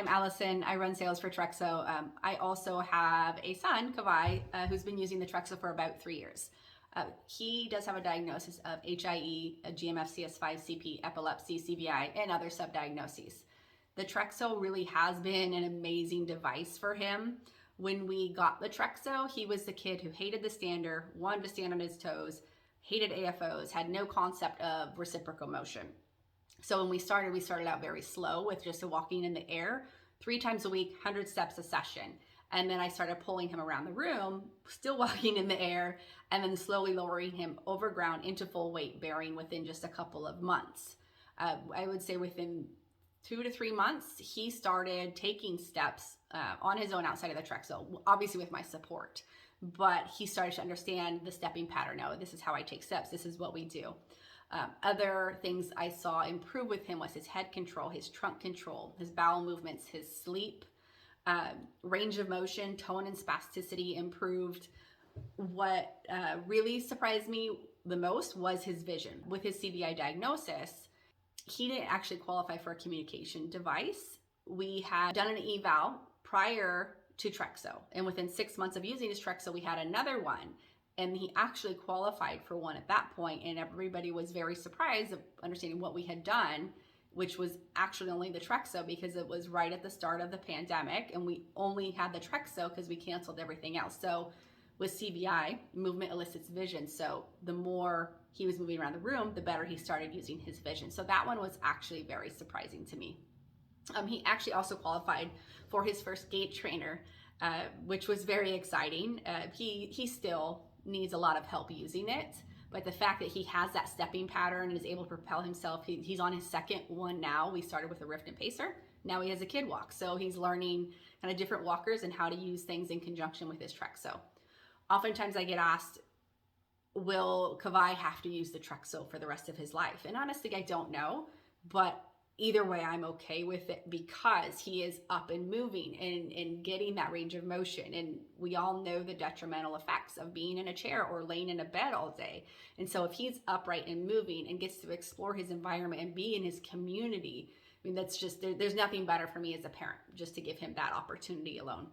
I'm Allicyn. I run sales for Trexo. I also have a son, Kavai, who's been using the Trexo for about 3 years. He does have a diagnosis of HIE, GMFCS5, CP, epilepsy, CVI, and other subdiagnoses. The Trexo really has been an amazing device for him. When we got the Trexo, he was the kid who hated the stander, wanted to stand on his toes, hated AFOs, had no concept of reciprocal motion. So when we started out very slow with just walking in the air, 3 times a week, 100 steps a session. And then I started pulling him around the room, still walking in the air, and then slowly lowering him over ground into full weight bearing within just a couple of months. I would say within 2 to 3 months, he started taking steps on his own outside of the Trexo, obviously with my support. But he started to understand the stepping pattern. No, this is how I take steps. This is what we do. Other things I saw improve with him was his head control, his trunk control, his bowel movements, his sleep, range of motion, tone and spasticity improved. What really surprised me the most was his vision. With his CVI diagnosis, he didn't actually qualify for a communication device. We had done an eval prior to Trexo, and within 6 months of using his Trexo, we had another one. And he actually qualified for one at that point, and everybody was very surprised of understanding what we had done, which was actually only the Trexo because it was right at the start of the pandemic, and we only had the Trexo because we canceled everything else. So with CVI, movement elicits vision. So the more he was moving around the room, the better he started using his vision. So that one was actually very surprising to me. He actually also qualified for his first gait trainer, which was very exciting. He still needs a lot of help using it, but the fact that he has that stepping pattern and is able to propel himself, he's on his second one now. We started with a Rift and Pacer. Now he has a kid walk. So he's learning kind of different walkers and how to use things in conjunction with his Trexo. Oftentimes I get asked, will Kavai have to use the Trexo for the rest of his life? And honestly, I don't know, but either way, I'm okay with it because he is up and moving and getting that range of motion. And we all know the detrimental effects of being in a chair or laying in a bed all day. And so if he's upright and moving and gets to explore his environment and be in his community, I mean, that's just, there's nothing better for me as a parent just to give him that opportunity alone.